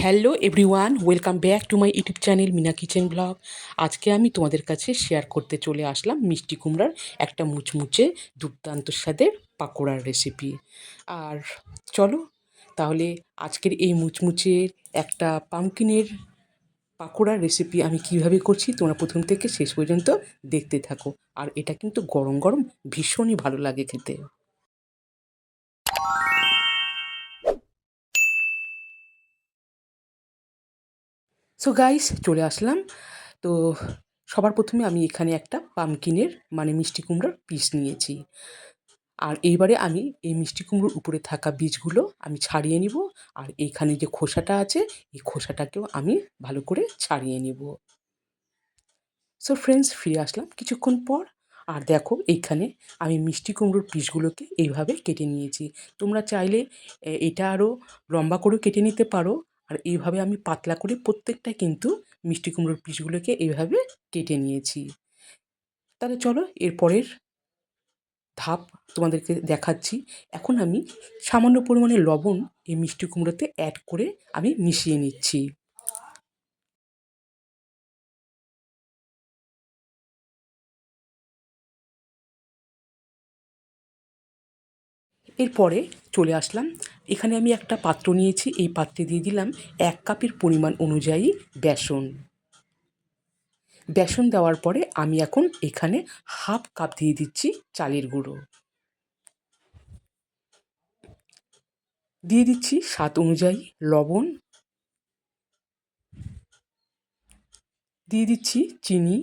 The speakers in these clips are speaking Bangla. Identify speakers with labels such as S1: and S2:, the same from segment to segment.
S1: Hello everyone, welcome back to my YouTube channel Meena kitchen blog. আজকে আমি তোমাদের কাছে শেয়ার করতে চলে আসলাম মিষ্টি কুমড়ার একটা মুচমুচে দুর্দান্ত স্বাদের পাকোড়ার রেসিপি। আর চলো তাহলে আজকের এই মুচমুচে একটা পামকিনের পাকোড়ার রেসিপি আমি কিভাবে করছি তোমরা প্রথম থেকে শেষ পর্যন্ত দেখতে থাকো। আর এটা কিন্তু গরম গরম ভীষণই ভালো লাগে খেতে। সো গাইস, চলে আসলাম। তো সবার প্রথমে আমি এখানে একটা পামকিনের মানে মিষ্টি কুমড়োর পিস নিয়েছি। আর এইবারে আমি এই মিষ্টি কুমড়োর উপরে থাকা বীজগুলো আমি ছাড়িয়ে নিব। আর এইখানে যে খোসাটা আছে এই খোসাটাকেও আমি ভালো করে ছাড়িয়ে নিব। সো ফ্রেন্ডস, ফিরে আসলাম কিছুক্ষণ পর। আর দেখো এইখানে আমি মিষ্টি কুমড়োর পিসগুলোকে এইভাবে কেটে নিয়েছি। তোমরা চাইলে এটা আরও লম্বা করেও কেটে নিতে পারো। আর এইভাবে আমি পাতলা করে প্রত্যেকটা কিন্তু মিষ্টি কুমড়োর পিসগুলোকে এইভাবে কেটে নিয়েছি। তাহলে চলো এরপরের ধাপ তোমাদেরকে দেখাচ্ছি। এখন আমি সামান্য পরিমাণে লবণ এই মিষ্টি কুমড়োতে অ্যাড করে আমি মিশিয়ে নিচ্ছি। এরপরে চলে আসলাম, এখানে আমি একটা পাত্র নিয়েছি। এই পাত্রে দিয়ে দিলাম 1 কাপের পরিমাণ অনুযায়ী বেসন। বেসন দেওয়ার পরে আমি এখন এখানে হাফ কাপ দিয়ে দিচ্ছি চালের গুঁড়ো। দিয়ে দিচ্ছি স্বাদ অনুযায়ী লবণ। দিয়ে দিচ্ছি চিনি।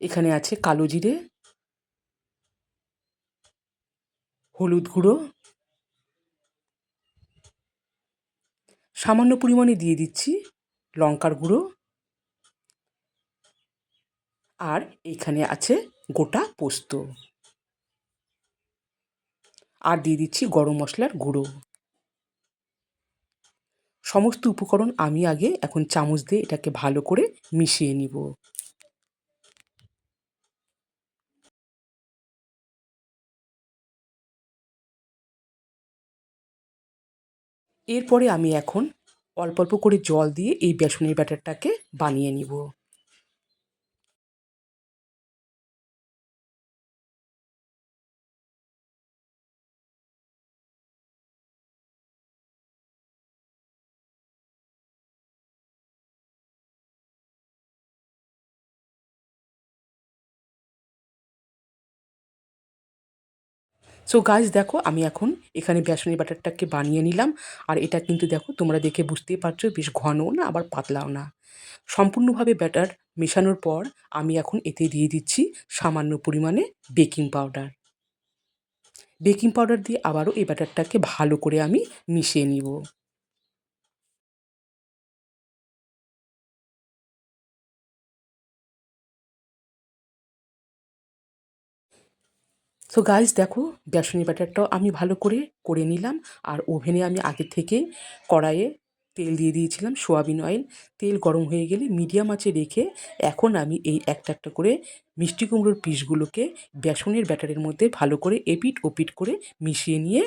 S1: এখানে আছে কালো জিরে, হলুদ গুঁড়ো, সামান্য পরিমাণে দিয়ে দিচ্ছি লঙ্কার গুঁড়ো। আর এখানে আছে গোটা পোস্ত। আর দিয়ে দিচ্ছি গরম মশলার গুঁড়ো। সমস্ত উপকরণ আমি আগে এখন চামচ দিয়ে এটাকে ভালো করে মিশিয়ে নিব। এরপরে আমি এখন অল্প অল্প করে জল দিয়ে এই বেসনের ব্যাটারটাকে বানিয়ে নিব। সো গাইস, দেখো আমি এখন এখানে বেসনের ব্যাটারটাকে বানিয়ে নিলাম। আর এটা কিন্তু দেখো তোমরা দেখে বুঝতেই পারছো বেশ ঘনও না আবার পাতলাও না। সম্পূর্ণভাবে ব্যাটার মেশানোর পর আমি এখন এতে দিয়ে দিচ্ছি সামান্য পরিমাণে বেকিং পাউডার। বেকিং পাউডার দিয়ে আবারও এই ব্যাটারটাকে ভালো করে আমি মিশিয়ে নিব। সো গাইস, দেখো বেসনের ব্যাটারটাও আমি ভালো করে করে নিলাম। আর ওভেনে আমি আগে থেকে কড়াইয়ে তেল দিয়ে দিয়েছিলাম, সোয়াবিন অয়েল। তেল গরম হয়ে গেলে মিডিয়াম আঁচে রেখে এখন আমি এই একটা একটা করে মিষ্টি কুমড়োর পিসগুলোকে বেসনের ব্যাটারের মধ্যে ভালো করে এপিট ওপিট করে মিশিয়ে নিয়ে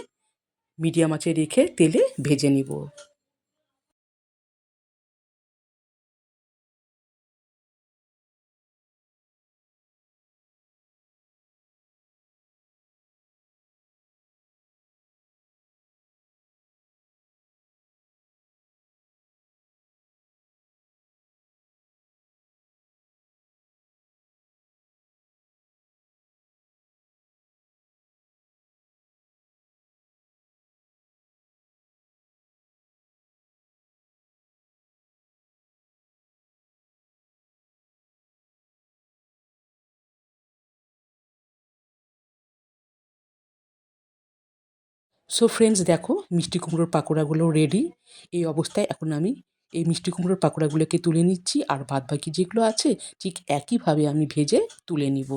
S1: মিডিয়াম আঁচে রেখে তেলে ভেজে নিব। সো ফ্রেন্ডস, দেখো মিষ্টি কুমড়োর পাকোড়াগুলো রেডি। এই অবস্থায় এখন আমি এই মিষ্টি কুমড়োর পাকোড়াগুলোকে তুলে নিচ্ছি। আর বাদবাকি যেগুলো আছে ঠিক একইভাবে আমি ভেজে তুলে নিব।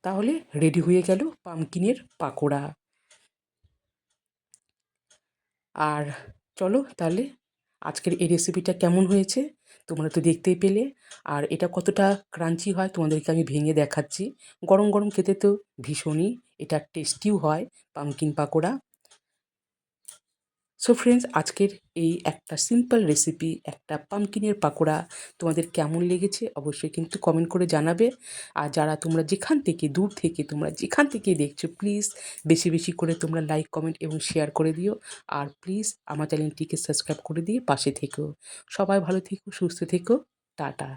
S1: তাহলে রেডি হয়ে গেল পামকিনের পাকোড়া। আর চলো তাহলে আজকের এই রেসিপিটা কেমন হয়েছে তোমরা তো দেখতেই পেলে। আর এটা কতটা ক্রাঞ্চি হয় তোমাদেরকে আমি ভেঙে দেখাচ্ছি। গরম গরম খেতে তো ভীষণই এটা টেস্টিও হয় পামকিন পাকোড়া। সো ফ্রেন্ডস, আজকের এই একটা সিম্পল রেসিপি, একটা পামকিনের পাকোড়া তোমাদের কেমন লেগেছে অবশ্যই কিন্তু কমেন্ট করে জানাবে। আর যারা তোমরা যেখান থেকে দূর থেকে তোমরা যেখান থেকে দেখছো, প্লিজ বেশি বেশি করে তোমরা লাইক কমেন্ট এবং শেয়ার করে দিও। আর প্লিজ আমার চ্যানেলটিকে সাবস্ক্রাইব করে দিয়ে পাশে থেকো। সবাই ভালো থেকো, সুস্থ থেকো। টাটা।